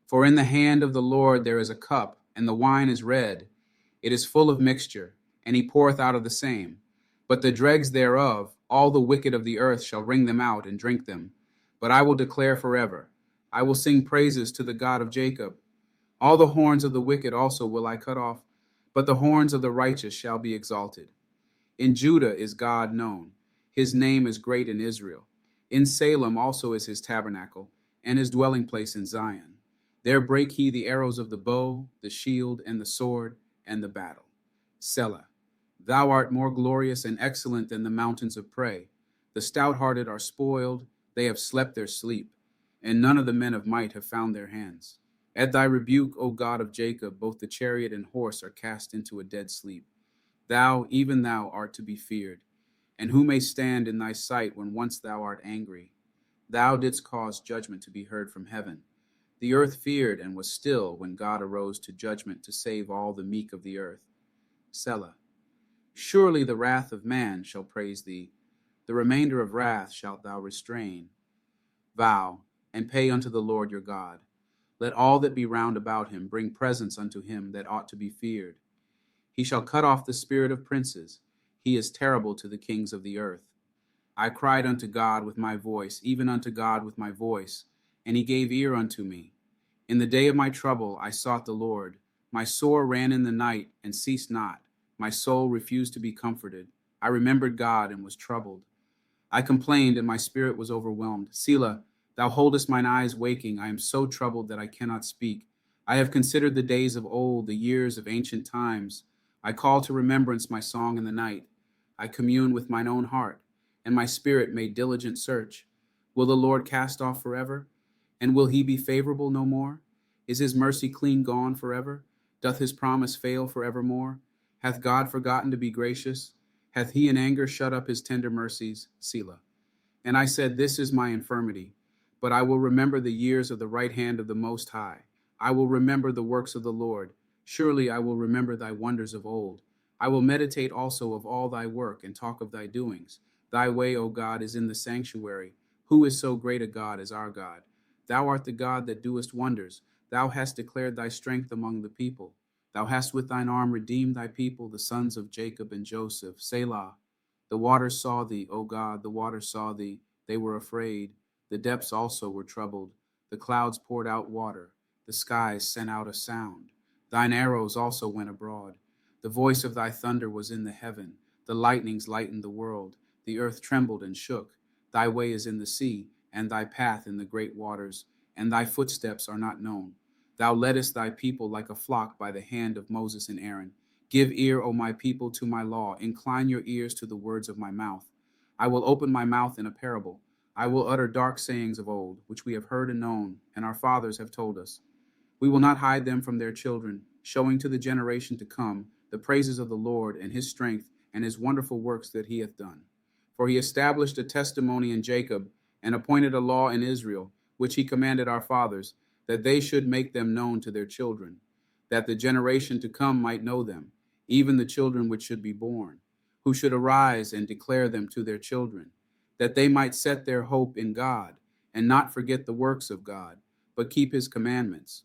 For in the hand of the Lord there is a cup, and the wine is red. It is full of mixture, and he poureth out of the same. But the dregs thereof, all the wicked of the earth shall wring them out and drink them. But I will declare forever. I will sing praises to the God of Jacob. All the horns of the wicked also will I cut off, but the horns of the righteous shall be exalted. In Judah is God known. His name is great in Israel. In Salem also is his tabernacle, and his dwelling place in Zion. There brake he the arrows of the bow, the shield, and the sword, and the battle. Selah. Thou art more glorious and excellent than the mountains of prey. The stout-hearted are spoiled, they have slept their sleep, and none of the men of might have found their hands. At thy rebuke, O God of Jacob, both the chariot and horse are cast into a dead sleep. Thou, even thou, art to be feared. And who may stand in thy sight when once thou art angry? Thou didst cause judgment to be heard from heaven. The earth feared and was still when God arose to judgment to save all the meek of the earth. Selah. Surely the wrath of man shall praise thee. The remainder of wrath shalt thou restrain. Vow, and pay unto the Lord your God. Let all that be round about him bring presents unto him that ought to be feared. He shall cut off the spirit of princes. He is terrible to the kings of the earth. I cried unto God with my voice, even unto God with my voice, and he gave ear unto me. In the day of my trouble I sought the Lord. My sore ran in the night and ceased not. My soul refused to be comforted. I remembered God and was troubled. I complained, and my spirit was overwhelmed. Selah, thou holdest mine eyes waking. I am so troubled that I cannot speak. I have considered the days of old, the years of ancient times. I call to remembrance my song in the night. I commune with mine own heart, and my spirit made diligent search. Will the Lord cast off forever? And will he be favorable no more? Is his mercy clean gone forever? Doth his promise fail forevermore? Hath God forgotten to be gracious? Hath he in anger shut up his tender mercies? Selah. And I said, this is my infirmity, but I will remember the years of the right hand of the Most High. I will remember the works of the Lord. Surely I will remember thy wonders of old. I will meditate also of all thy work and talk of thy doings. Thy way, O God, is in the sanctuary. Who is so great a God as our God? Thou art the God that doest wonders. Thou hast declared thy strength among the people. Thou hast with thine arm redeemed thy people, the sons of Jacob and Joseph. Selah. The waters saw thee, O God, the waters saw thee. They were afraid. The depths also were troubled. The clouds poured out water. The skies sent out a sound. Thine arrows also went abroad. The voice of thy thunder was in the heaven. The lightnings lightened the world. The earth trembled and shook. Thy way is in the sea, and thy path in the great waters, and thy footsteps are not known. Thou leddest thy people like a flock by the hand of Moses and Aaron. Give ear, O my people, to my law. Incline your ears to the words of my mouth. I will open my mouth in a parable. I will utter dark sayings of old, which we have heard and known, and our fathers have told us. We will not hide them from their children, showing to the generation to come the praises of the Lord and his strength and his wonderful works that he hath done. For he established a testimony in Jacob and appointed a law in Israel, which he commanded our fathers, that they should make them known to their children, that the generation to come might know them, even the children which should be born, who should arise and declare them to their children, that they might set their hope in God, and not forget the works of God, but keep his commandments,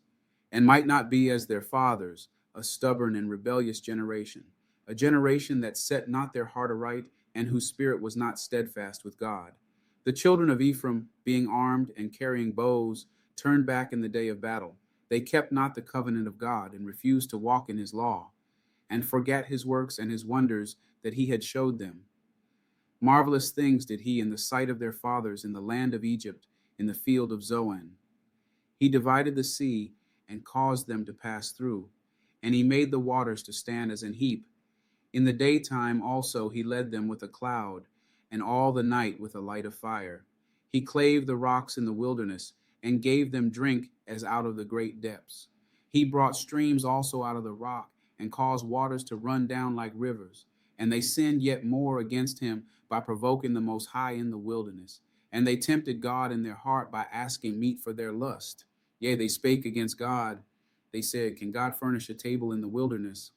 and might not be as their fathers, a stubborn and rebellious generation, a generation that set not their heart aright, and whose spirit was not steadfast with God. The children of Ephraim, being armed and carrying bows, turned back in the day of battle. They kept not the covenant of God, and refused to walk in his law, and forgat his works and his wonders that he had showed them. Marvelous things did he in the sight of their fathers in the land of Egypt, in the field of Zoan. He divided the sea and caused them to pass through, and he made the waters to stand as an heap. In the daytime also he led them with a cloud, and all the night with a light of fire. He clave the rocks in the wilderness, and gave them drink as out of the great depths. He brought streams also out of the rock, and caused waters to run down like rivers. And they sinned yet more against him by provoking the Most High in the wilderness. And they tempted God in their heart by asking meat for their lust. Yea, they spake against God. They said, can God furnish a table in the wilderness?